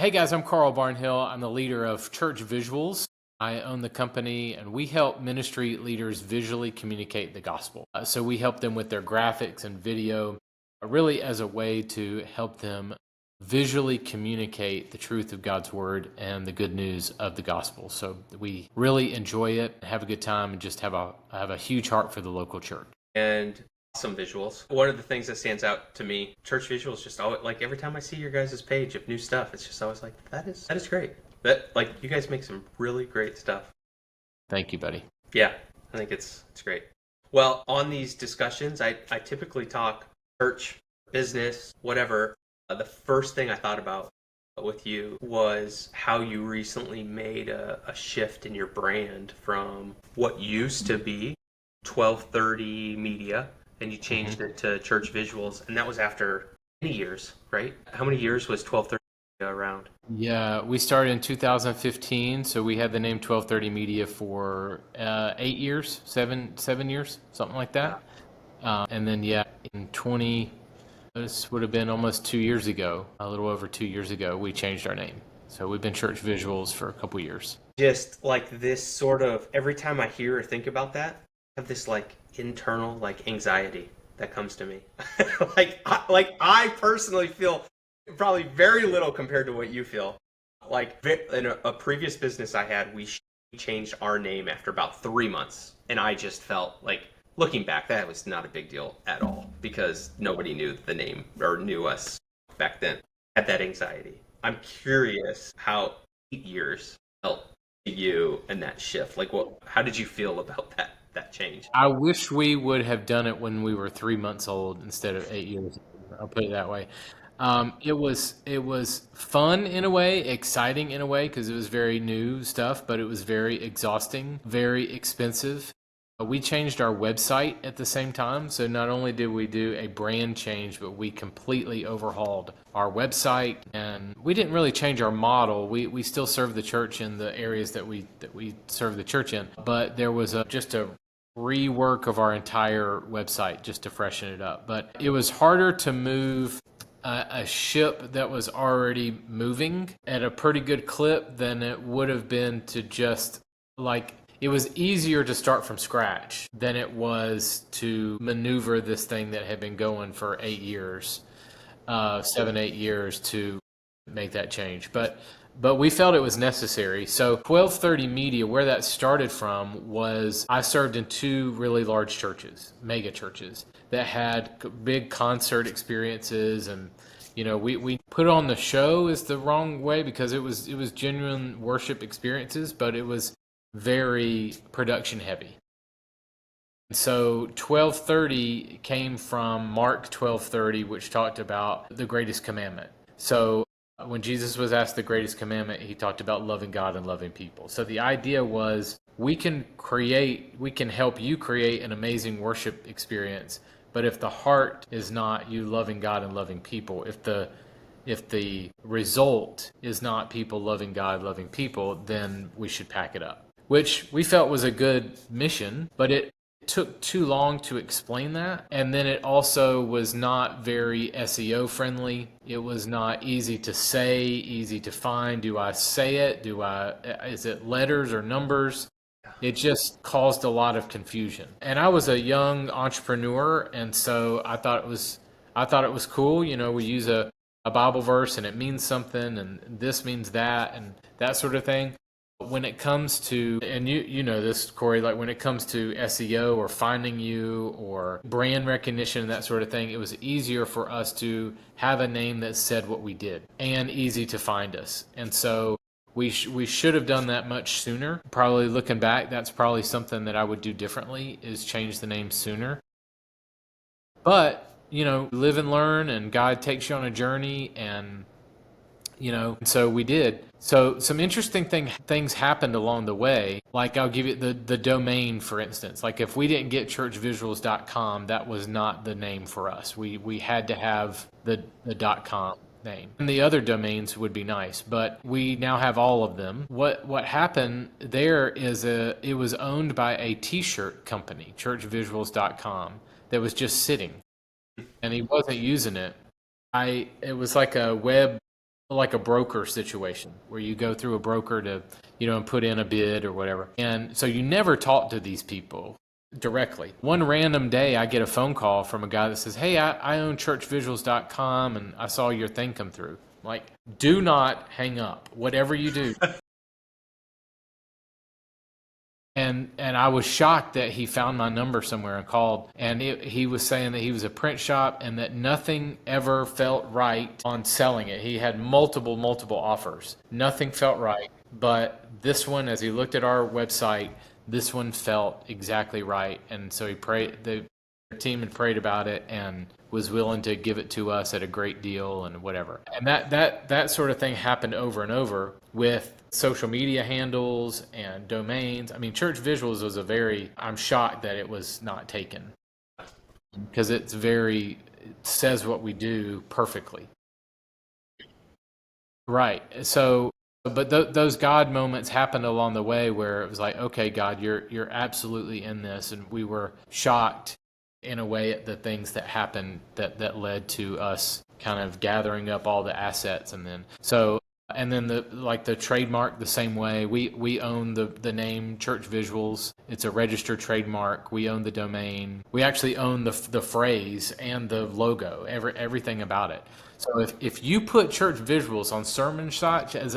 Hey guys, I'm Carl Barnhill. I'm the leader of Church Visuals. I own the company and we help ministry leaders visually communicate the gospel. So we help them with their graphics and video, really as a way to help them visually communicate the truth of God's word and the good news of the gospel. So we really enjoy it, have a good time, and just have a huge heart for the local church. And awesome visuals. One of the things that stands out to me, church visuals, just always like every time I see your guys' page of new stuff, it's just always like that is great. That like you guys make some really great stuff. Thank you, buddy. Yeah, I think it's great. Well, on these discussions, I typically talk church, business, whatever. The first thing I thought about with you was how you recently made a shift in your brand from what used to be 1230 Media, and you changed it to Church Visuals, and that was after many years, right? How many years was 1230 Media around? Yeah, we started in 2015, so we had the name 1230 Media for 8 years, seven years, something like that. And then, this would have been almost 2 years ago, a little over 2 years ago, we changed our name. So we've been Church Visuals for a couple years. Just like this sort of, every time I hear or think about that, I have this like internal like anxiety that comes to me. I personally feel probably very little compared to what you feel. Like in a previous business I had, we changed our name after about 3 months, and I just felt like, looking back, that was not a big deal at all because nobody knew the name or knew us back then. I had that anxiety. I'm curious how 8 years felt to you and that shift. Like, how did you feel about that change? I wish we would have done it when we were 3 months old instead of 8 years. I'll put it that way. It was fun in a way, exciting in a way, because it was very new stuff, but it was very exhausting, very expensive. We changed our website at the same time. So not only did we do a brand change, but we completely overhauled our website, and we didn't really change our model. We still serve the church in the areas that we serve the church in, but there was just a rework of our entire website just to freshen it up. But it was harder to move a ship that was already moving at a pretty good clip than it would have been to just like, it was easier to start from scratch than it was to maneuver this thing that had been going for 8 years, 7-8 years to make that change. But we felt it was necessary. So 1230 Media, where that started from was I served in 2 really large churches, mega churches, that had big concert experiences. And, we put on the show is the wrong way because it was genuine worship experiences, but it was very production heavy. So 1230 came from Mark 12:30, which talked about the greatest commandment. So when Jesus was asked the greatest commandment, he talked about loving God and loving people. So the idea was we can help you create an amazing worship experience, but if the heart is not you loving God and loving people, if the result is not people loving God, loving people, then we should pack it up, which we felt was a good mission, but it took too long to explain that. And then it also was not very SEO friendly. It was not easy to say, easy to find. Do I say it? Is it letters or numbers? It just caused a lot of confusion. And I was a young entrepreneur, and so I thought it was cool. We use a Bible verse and it means something, and this means that, and that sort of thing. When it comes to, and you know this, Corey, like when it comes to SEO or finding you or brand recognition and that sort of thing, it was easier for us to have a name that said what we did and easy to find us. And so we should have done that much sooner. Probably looking back, that's probably something that I would do differently, is change the name sooner. But, live and learn, and God takes you on a journey, and so we did. So some interesting things happened along the way. Like I'll give you the domain, for instance. Like if we didn't get churchvisuals.com, that was not the name for us. We had to have the .com name. And the other domains would be nice, but we now have all of them. What happened there is it was owned by a t-shirt company, churchvisuals.com, that was just sitting, and he wasn't using it. It was like a web like a broker situation where you go through a broker to, and put in a bid or whatever. And so you never talk to these people directly. One random day, I get a phone call from a guy that says, "Hey, I own churchvisuals.com and I saw your thing come through." Like, do not hang up, whatever you do. And I was shocked that he found my number somewhere and called. And he was saying that he was a print shop and that nothing ever felt right on selling it. He had multiple offers. Nothing felt right. But this one, as he looked at our website, this one felt exactly right. And so he prayed. The team had prayed about it and was willing to give it to us at a great deal and whatever. And that sort of thing happened over and over with social media handles and domains. I mean, Church Visuals was I'm shocked that it was not taken, because it says what we do perfectly. Right. So, but those God moments happened along the way where it was like, okay, God, you're absolutely in this. And we were shocked in a way at the things that happened that led to us kind of gathering up all the assets. And then the trademark the same way. We own the name Church Visuals. It's a registered trademark. We own the domain. We actually own the phrase and the logo, everything about it. So if you put Church Visuals on sermon shots as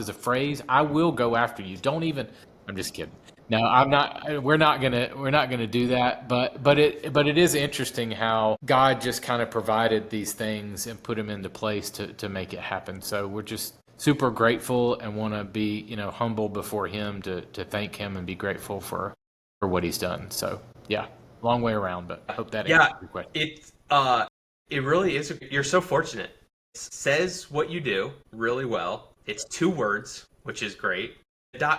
a phrase, I will go after you. Don't even. I'm just kidding. No, I'm not. We're not gonna do that. But it is interesting how God just kind of provided these things and put them into place to make it happen. So we're just super grateful and want to be humble before Him to thank Him and be grateful for what He's done. So yeah, long way around, but I hope that answers your question. It really is. You're so fortunate. It says what you do really well. It's 2 words, which is great.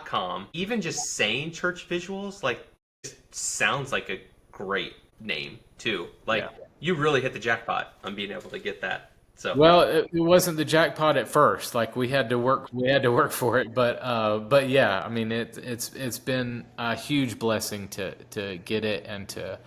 .com, even just saying Church Visuals, like, just sounds like a great name too. Like, you really hit the jackpot on being able to get that. So well, it wasn't the jackpot at first. Like, we had to work for it, but yeah, I mean, it's been a huge blessing to get it and to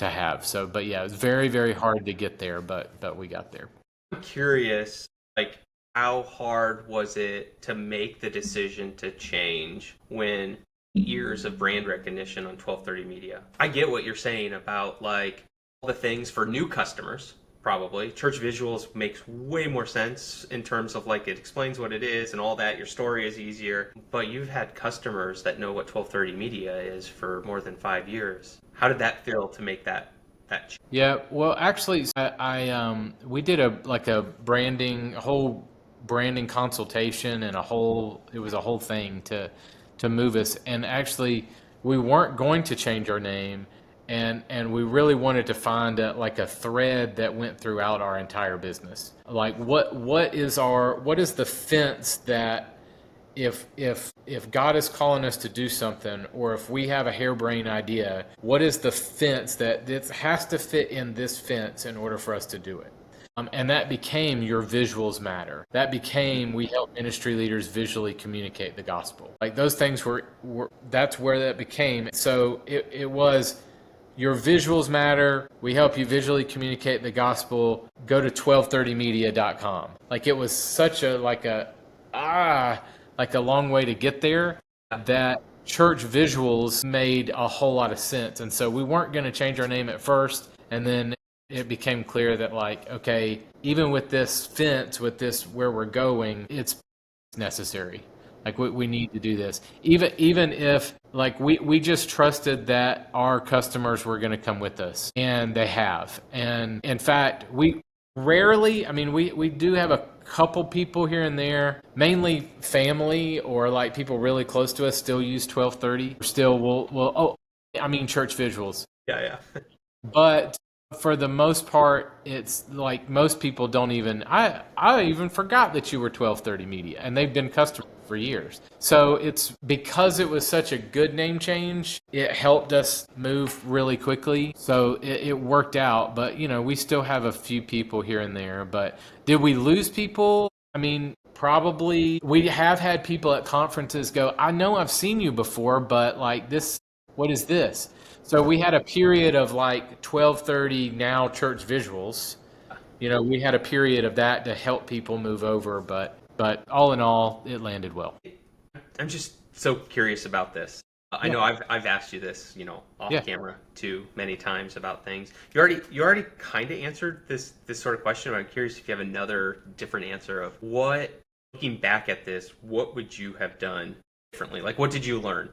have. So, but yeah, it was very, very hard to get there, but we got there. I'm curious, like, how hard was it to make the decision to change when years of brand recognition on 1230 Media? I get what you're saying about, like, all the things for new customers, probably. Church Visuals makes way more sense in terms of, like, it explains what it is and all that. Your story is easier. But you've had customers that know what 1230 Media is for more than 5 years. How did that feel to make that change? Yeah, well, actually, we did a whole branding consultation and it was a whole thing to move us. And actually, we weren't going to change our name, and we really wanted to find a thread that went throughout our entire business. Like, what is the fence that if God is calling us to do something, or if we have a harebrained idea, what is the fence that it has to fit in this fence in order for us to do it? And that became Your Visuals Matter. That became we help ministry leaders visually communicate the gospel. Like, those things that's where that became. So it was Your Visuals Matter. We help you visually communicate the gospel. Go to 1230media.com. Like, it was such a long way to get there that Church Visuals made a whole lot of sense. And so we weren't going to change our name at first, and then it became clear that, like, okay, even with this fence, with this where we're going, it's necessary. Like, we need to do this. Even if, like, we just trusted that our customers were going to come with us, and they have. And in fact, we rarely, I mean, we do have a couple people here and there, mainly family or like people really close to us still use 1230. Still Church Visuals. Yeah. But for the most part, it's like most people don't even, I even forgot that you were 1230 Media, and they've been customers for years. So it's because it was such a good name change, it helped us move really quickly. So it worked out, but we still have a few people here and there. But did we lose people? I mean, probably. We have had people at conferences go, I know I've seen you before, but like this, what is this? So we had a period of like 1230 now Church Visuals, we had a period of that to help people move over, but all in all, it landed well. I'm just so curious about this. I Yeah. know I've asked you this, off Yeah. camera too many times about things. You already kind of answered this sort of question, but I'm curious if you have another different answer of what, looking back at this, what would you have done differently? Like, what did you learn?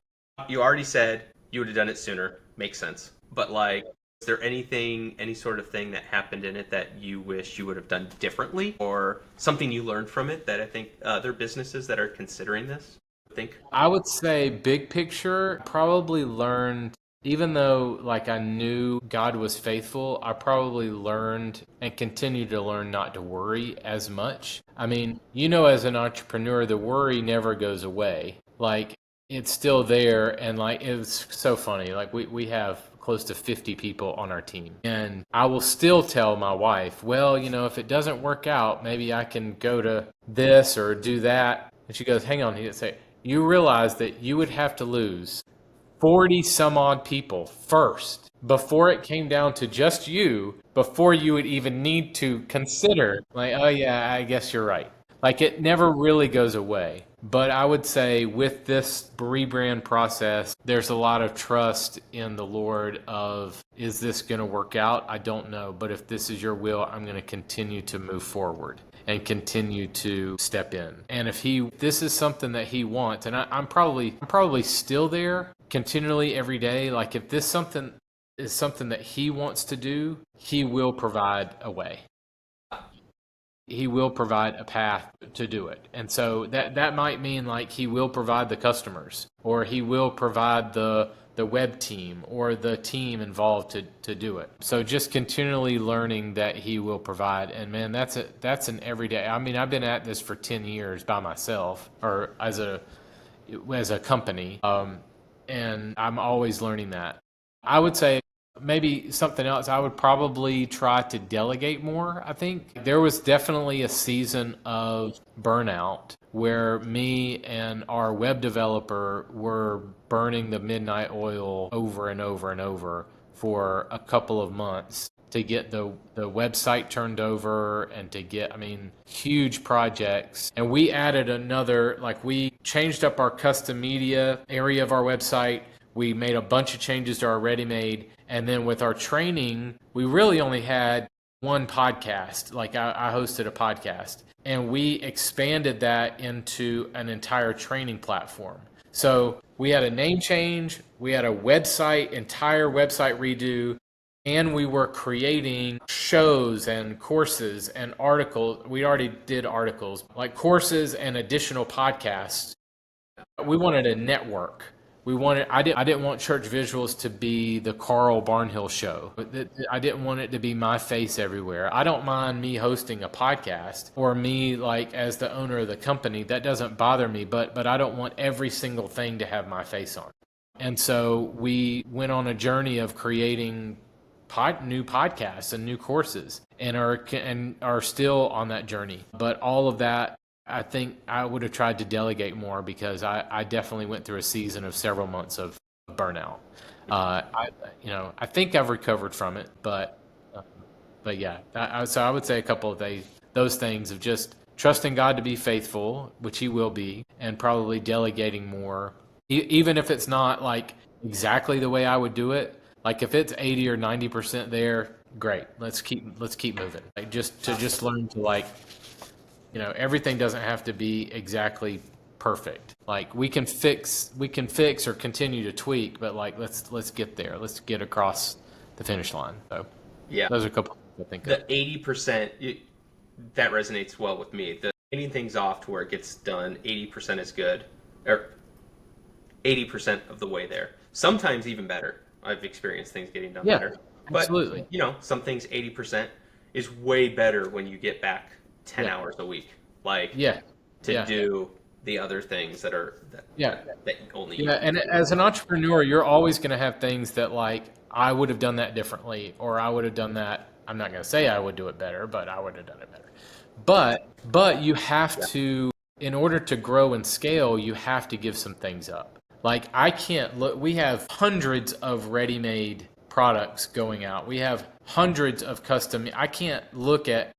You already said you would have done it sooner. Makes sense. But like, is there anything, any sort of thing that happened in it that you wish you would have done differently, or something you learned from it that I think other businesses that are considering this think? I would say big picture, probably learned, even though like I knew God was faithful, I probably learned and continue to learn not to worry as much. I mean, as an entrepreneur, the worry never goes away. Like it's still there. And like, it was so funny. Like we have close to 50 people on our team. And I will still tell my wife, well, if it doesn't work out, maybe I can go to this or do that. And she goes, hang on. He'd say, you realize that you would have to lose 40 some odd people first before it came down to just you, before you would even need to consider, like, oh, yeah, I guess you're right. Like, it never really goes away. But I would say with this rebrand process, there's a lot of trust in the Lord of, is this going to work out? I don't know. But if this is your will, I'm going to continue to move forward and continue to step in. And if this is something that he wants, and I'm probably still there continually every day. Like if this something is something that he wants to do, he will provide a way. He will provide a path to do it. And so that might mean like he will provide the customers, or he will provide the web team or the team involved to do it. So just continually learning that he will provide. And man, that's an everyday. I mean, I've been at this for 10 years by myself or as a company. And I'm always learning that. I would say maybe something else, I would probably try to delegate more. I think there was definitely a season of burnout where me and our web developer were burning the midnight oil over and over and over for a couple of months to get the website turned over and to get, huge projects. And we added we changed up our custom media area of our website. We made a bunch of changes to our ready-made. And then with our training, we really only had one podcast. Like I hosted a podcast. And we expanded that into an entire training platform. So we had a name change, we had a entire website redo, and we were creating shows and courses and articles. We already did articles, like courses and additional podcasts. We wanted a network. I didn't want Church Visuals to be the Carl Barnhill show. I didn't want it to be my face everywhere. I don't mind me hosting a podcast or me like as the owner of the company. That doesn't bother me, but I don't want every single thing to have my face on. And so we went on a journey of creating new podcasts and new courses and are still on that journey. But all of that, I think I would have tried to delegate more because I definitely went through a season of several months of burnout. I think I've recovered from it, but yeah. So I would say a couple of those things of just trusting God to be faithful, which He will be, and probably delegating more, even if it's not like exactly the way I would do it. Like if it's 80 or 90% there, great. Let's keep moving. Like just learn to everything doesn't have to be exactly perfect. Like we can fix or continue to tweak, but like let's get there. Let's get across the finish line. So Yeah, those are a couple of things I think the 80%, that resonates well with me. The getting things off to where it gets done 80% is good, or 80% of the way there. Sometimes even better. I've experienced things getting done better. But absolutely. Some things 80% is way better when you get back 10 hours a week, to do the other things that only you. And as an entrepreneur, you're always going to have things that like I would have done that differently, or I would have done that. I'm not going to say I would do it better, but I would have done it better. But you have to, in order to grow and scale, you have to give some things up. Like I can't look. We have hundreds of ready-made products going out. We have hundreds of custom. I can't look at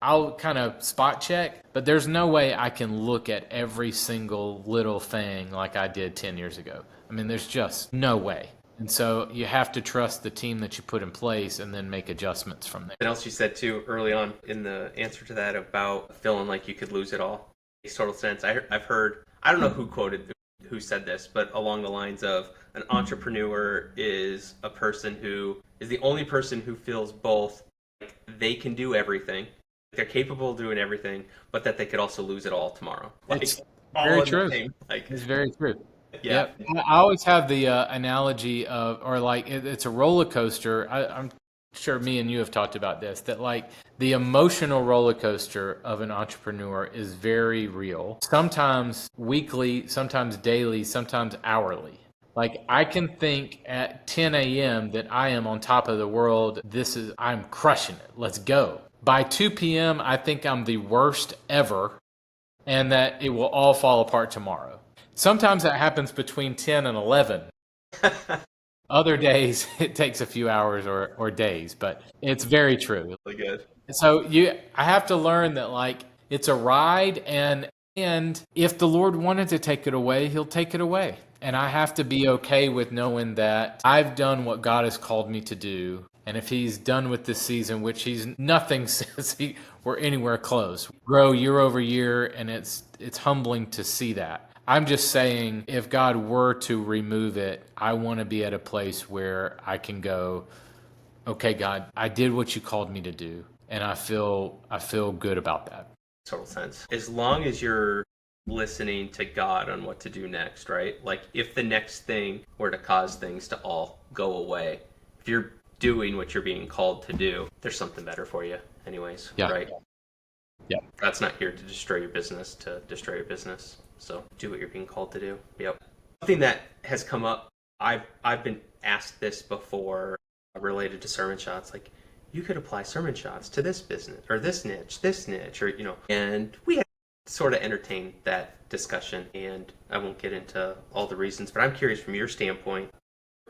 I'll kind of spot check, but there's no way I can look at every single little thing like I did 10 years ago. I mean, there's just no way. And so you have to trust the team that you put in place and then make adjustments from there. Something else you said too early on in the answer to that about feeling like you could lose it all makes total sense. I've heard, I don't know who said this, but along the lines of an entrepreneur is a person who is the only person who feels both like they can do everything, they're capable of doing everything, but that they could also lose it all tomorrow. Like It's all very in the true. same, like It's very true. yeah. Yep. I always have the analogy of, or like it's a roller coaster. I'm sure me and you have talked about this, that like the emotional roller coaster of an entrepreneur is very real. Sometimes weekly, sometimes daily, sometimes hourly. Like I can think at 10 a.m. that I am on top of the world. I'm crushing it. Let's go. By 2 p.m., I think I'm the worst ever and that it will all fall apart tomorrow. Sometimes that happens between 10 and 11. Other days, it takes a few hours or days, but it's very true. Really good. So I have to learn that like it's a ride, and if the Lord wanted to take it away, He'll take it away. And I have to be okay with knowing that I've done what God has called me to do. And if He's done with this season, which nothing says we're anywhere close, grow year over year, and it's humbling to see that. I'm just saying, if God were to remove it, I want to be at a place where I can go, okay, God, I did what you called me to do, and I feel good about that. Total sense. As long as you're listening to God on what to do next, right? Like if the next thing were to cause things to all go away, if you're doing what you're being called to do, there's something better for you anyways, Yeah. right? Yeah. God's not here to destroy your business, So do what you're being called to do. Yep. Something that has come up, I've been asked this before related to sermon shots, like you could apply sermon shots to this business or this niche, or and we had sort of entertained that discussion, and I won't get into all the reasons, but I'm curious from your standpoint,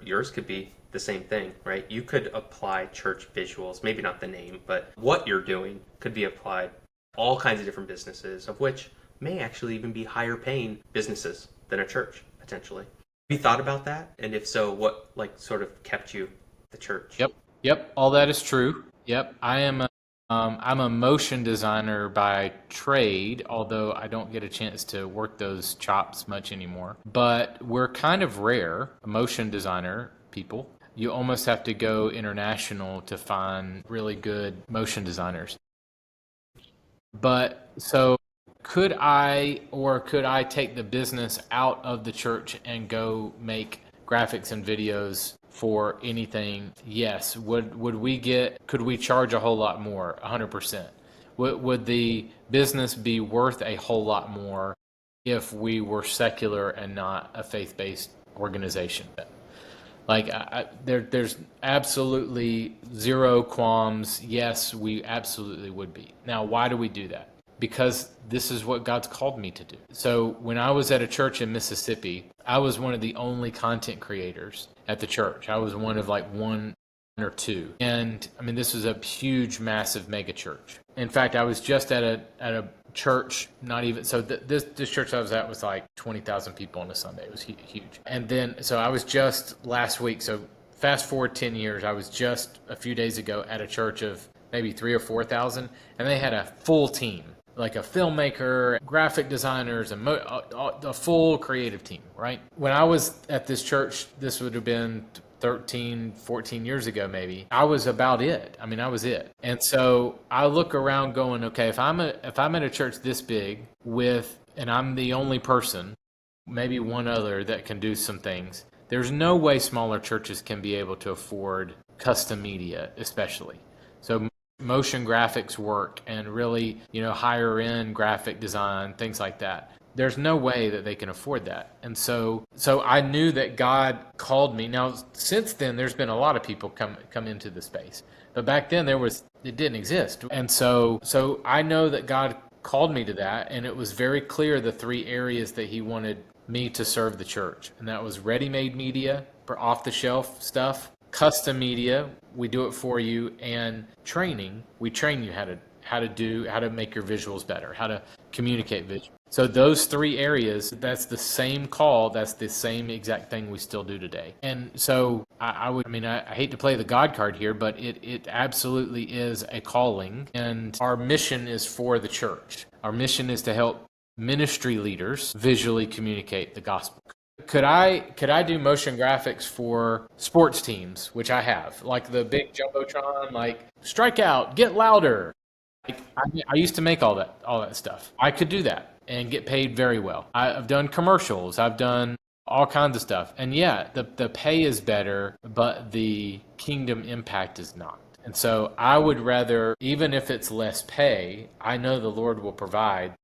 yours could be the same thing, right? You could apply church visuals, maybe not the name, but what you're doing could be applied all kinds of different businesses, of which may actually even be higher paying businesses than a church, potentially. Have you thought about that? And if so, what like sort of kept you at the church? Yep. All that is true. Yep. I'm a motion designer by trade, although I don't get a chance to work those chops much anymore. But we're kind of rare, motion designer people. You almost have to go international to find really good motion designers. But so could I take the business out of the church and go make graphics and videos for anything? Yes. Could we charge a whole lot more? 100%. Would the business be worth a whole lot more if we were secular and not a faith-based organization? Like there's absolutely zero qualms. Yes, we absolutely would be. Now, why do we do that? Because this is what God's called me to do. So when I was at a church in Mississippi, I was one of the only content creators at the church. I was one of like one or two. And I mean, this was a huge, massive mega church. In fact, I was just at a church, not even, so this church I was at was like 20,000 people on a Sunday. It was huge. And then, so I was just last week, so fast forward 10 years, I was just a few days ago at a church of maybe 3,000 or 4,000, and they had a full team, like a filmmaker, graphic designers, and a full creative team, right? When I was at this church, this would have been 13, 14 years ago, maybe, I was about it. I mean, I was it. And so I look around going, okay, if I'm at a church this big and I'm the only person, maybe one other that can do some things, there's no way smaller churches can be able to afford custom media, especially. So motion graphics work and really, higher end graphic design, things like that. There's no way that they can afford that. And so I knew that God called me. Now, since then, there's been a lot of people come into the space. But back then, it didn't exist. And so I know that God called me to that, and it was very clear the three areas that He wanted me to serve the church. And that was ready-made media for off-the-shelf stuff, custom media, we do it for you, and training, we train you how to make your visuals better, how to communicate visual. So those 3 areas, that's the same call, that's the same exact thing we still do today. And so I hate to play the God card here, but it absolutely is a calling, and our mission is for the church. Our mission is to help ministry leaders visually communicate the gospel. Could I do motion graphics for sports teams, which I have, like the big jumbotron, like strike out, get louder. Like I used to make all that stuff. I could do that and get paid very well. I've done commercials. I've done all kinds of stuff. And yeah, the pay is better, but the kingdom impact is not. And so I would rather, even if it's less pay, I know the Lord will provide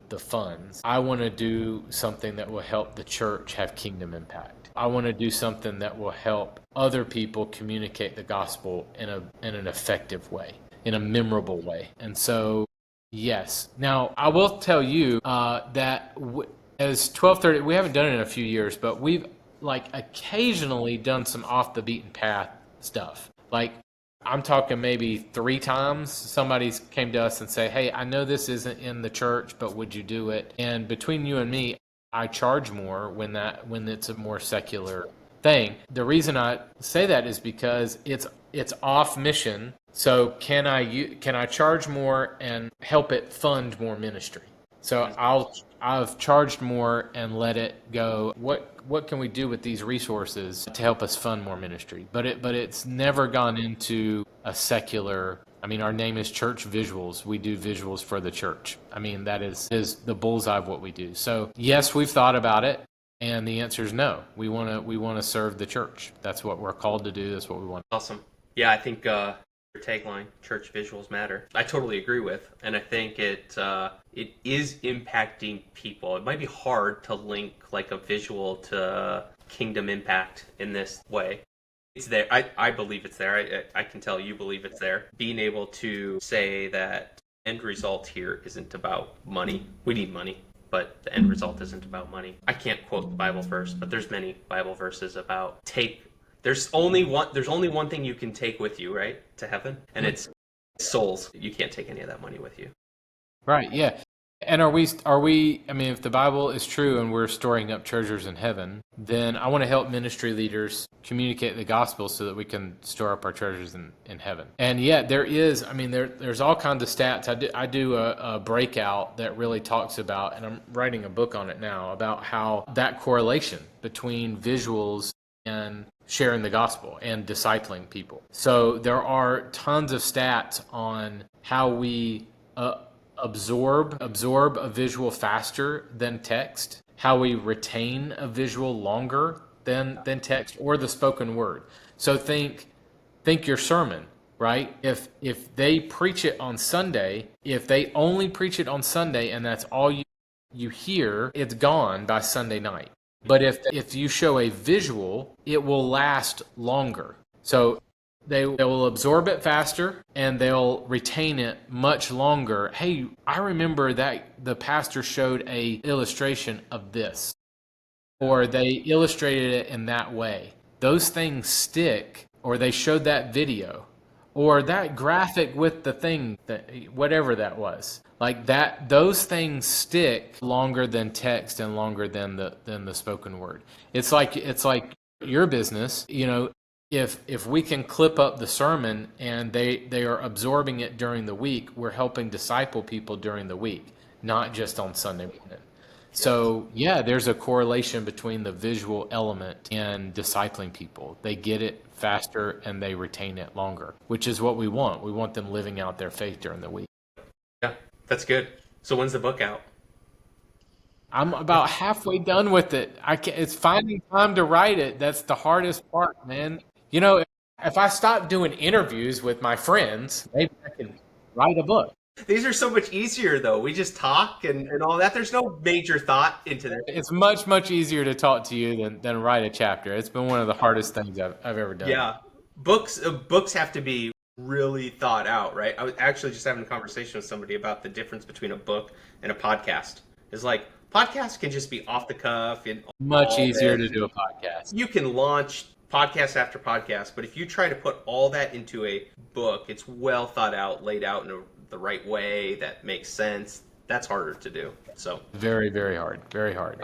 the funds. I want to do something that will help the church have kingdom impact. I want to do something that will help other people communicate the gospel in an effective way, in a memorable way. And so, yes. Now, I will tell you that as 1230, we haven't done it in a few years, but we've like occasionally done some off the beaten path stuff. Like, I'm talking maybe 3 times somebody's came to us and say, hey, I know this isn't in the church, but would you do it? And between you and me, I charge more when it's a more secular thing. The reason I say that is because it's off mission. So can I charge more and help it fund more ministry? So I've charged more and let it go. What can we do with these resources to help us fund more ministry? But it's never gone into a secular. I mean, our name is Church Visuals. We do visuals for the church. I mean, that is the bullseye of what we do. So yes, we've thought about it, and the answer is no. We want to serve the church. That's what we're called to do. That's what we want. Awesome. Yeah, I think your tagline, Church Visuals Matter, I totally agree with, and I think it is impacting people. It might be hard to link like a visual to kingdom impact in this way. It's there. I believe it's there. I can tell you believe it's there. Being able to say that end result here isn't about money. We need money, but the end result isn't about money. I can't quote the Bible verse, but there's many Bible verses about there's only one thing you can take with you, right, to heaven, and it's souls. You can't take any of that money with you. Right, yeah. And are we, I mean, if the Bible is true and we're storing up treasures in heaven, then I want to help ministry leaders communicate the gospel so that we can store up our treasures in heaven. And yet there's all kinds of stats. I do a breakout that really talks about, and I'm writing a book on it now, about how that correlation between visuals and sharing the gospel and discipling people. So there are tons of stats on how we absorb a visual faster than text, how we retain a visual longer than text or the spoken word. So think your sermon, right? If they preach it on Sunday, if they only preach it on Sunday and that's all you hear, it's gone by Sunday night. But if you show a visual, it will last longer. So they will absorb it faster and they'll retain it much longer. Hey, I remember that the pastor showed a illustration of this, or they illustrated it in that way. Those things stick, or they showed that video, or that graphic with the thing, that whatever that was. Like that, those things stick longer than text and longer than the spoken word. It's like your business, if we can clip up the sermon and they are absorbing it during the week, we're helping disciple people during the week, not just on Sunday morning. So yeah, there's a correlation between the visual element and discipling people. They get it faster and they retain it longer, which is what we want. We want them living out their faith during the week. Yeah, that's good. So when's the book out? I'm about halfway done with it. It's finding time to write it. That's the hardest part, man. If I stop doing interviews with my friends, maybe I can write a book. These are so much easier, though. We just talk and all that. There's no major thought into this. It's much, much easier to talk to you than write a chapter. It's been one of the hardest things I've ever done. Yeah. Books have to be really thought out, right? I was actually just having a conversation with somebody about the difference between a book and a podcast. It's like, podcasts can just be off the cuff. And much easier to do a podcast. You can launch podcast after podcast. But if you try to put all that into a book, it's well thought out, laid out in the right way that makes sense. That's harder to do. So Very, very hard. Very hard.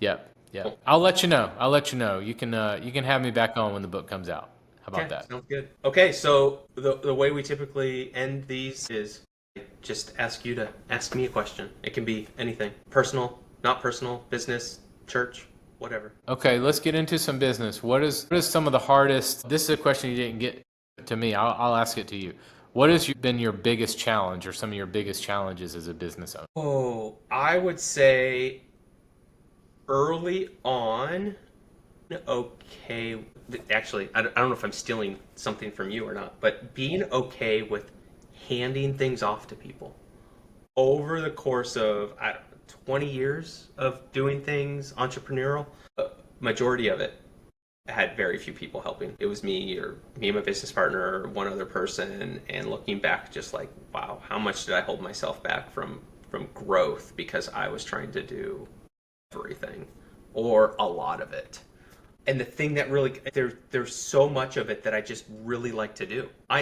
Yep. Yep. cool. I'll let you know. I'll let you know. You can have me back on when the book comes out. How about Okay, that? sounds good. Okay, so the way we typically end these is I just ask you to ask me a question. It can be anything, personal, not personal, business, church, whatever. Okay, let's get into some business. What is some of the hardest? This is a question you didn't get to me. I'll ask it to you. What has been your biggest challenge or some of your biggest challenges as a business owner? Oh, I would say early on, okay. Actually, I don't know if I'm stealing something from you or not, but being okay with handing things off to people over the course of 20 years of doing things entrepreneurial, majority of it had very few people helping. It was me and my business partner or one other person. And looking back, just like, wow, how much did I hold myself back from growth because I was trying to do everything or a lot of it. And the thing that really there's so much of it that I just really like to do. I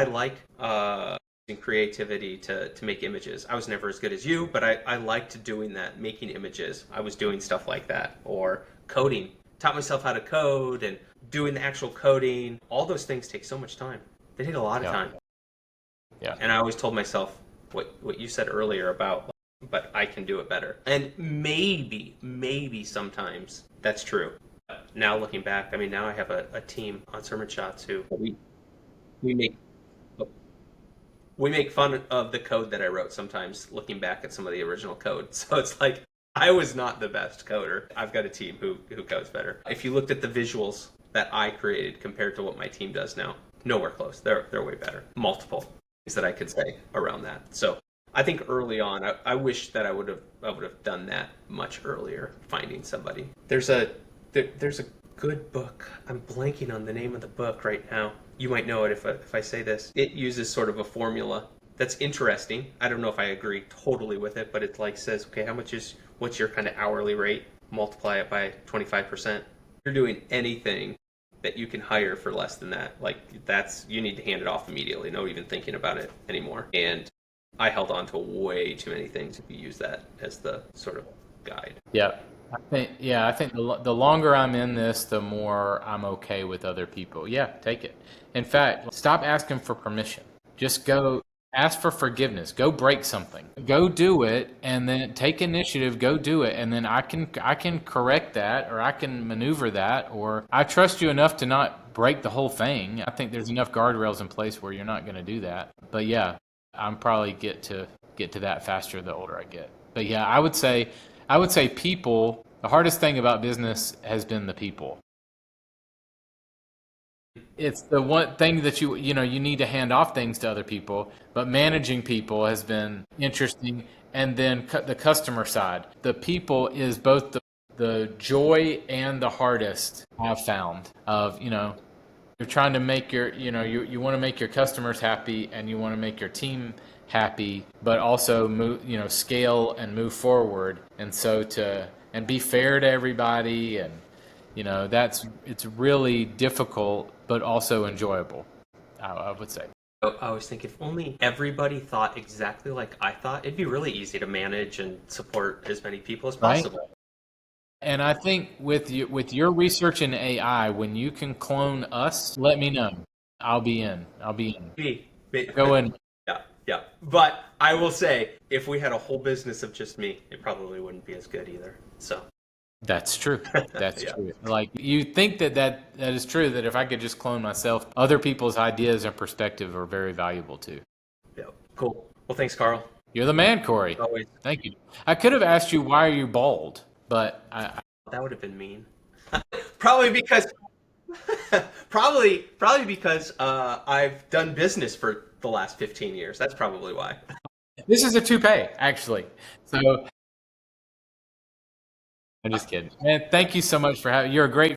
like using creativity to make images. I was never as good as you, but I liked doing that, making images. I was doing stuff like that, or coding. Taught myself how to code and doing the actual coding. All those things take so much time. They take a lot of Yeah. time. Yeah. And I always told myself what you said earlier about, but I can do it better. And maybe sometimes that's true. Now looking back, I mean, now I have a team on Sermon Shots who we make fun of the code that I wrote sometimes, looking back at some of the original code. So it's like I was not the best coder. I've got a team who codes better. If you looked at the visuals that I created compared to what my team does now, nowhere close. They're way better. Multiple things that I could say around that. So I think early on, I wish that I would have done that much earlier. Finding somebody. There's a good book. I'm blanking on the name of the book right now. You might know it if I say this. It uses sort of a formula that's interesting. I don't know if I agree totally with it, but it like says, okay, what's your kind of hourly rate? Multiply it by 25%. You're doing anything that you can hire for less than that. Like you need to hand it off immediately. No even thinking about it anymore. And I held on to way too many things if you use that as the sort of guide. Yeah. I think the longer I'm in this, the more I'm okay with other people. Yeah, take it. In fact, stop asking for permission. Just go ask for forgiveness. Go break something. Go do it, and then take initiative. Go do it, and then I can correct that, or I can maneuver that, or I trust you enough to not break the whole thing. I think there's enough guardrails in place where you're not going to do that. But yeah, I'm probably get to that faster the older I get. But yeah, I would say people, the hardest thing about business has been the people. It's the one thing that you need to hand off things to other people, but managing people has been interesting. And then the customer side, the people is both the joy and the hardest I've found of, you're trying to make you want to make your customers happy and you want to make your team happy, but also scale and move forward. And so and be fair to everybody. And, it's really difficult, but also enjoyable, I would say. I always think if only everybody thought exactly like I thought, it'd be really easy to manage and support as many people as possible. Right? And I think with your research in AI, when you can clone us, let me know. I'll be in. Me. Go in. Yeah. But I will say, if we had a whole business of just me, it probably wouldn't be as good either. So That's true. That's yeah. true. Like you think that is true, that if I could just clone myself, other people's ideas and perspective are very valuable too. Yeah. Cool. Well, thanks, Carl. You're the man, Corey. Always. Thank you. I could have asked you, why are you bald? But That would have been mean. Probably because I've done business for the last 15 years. That's probably why. this is a toupee, actually. So I'm just kidding. Man, thank you so much for having. You're a great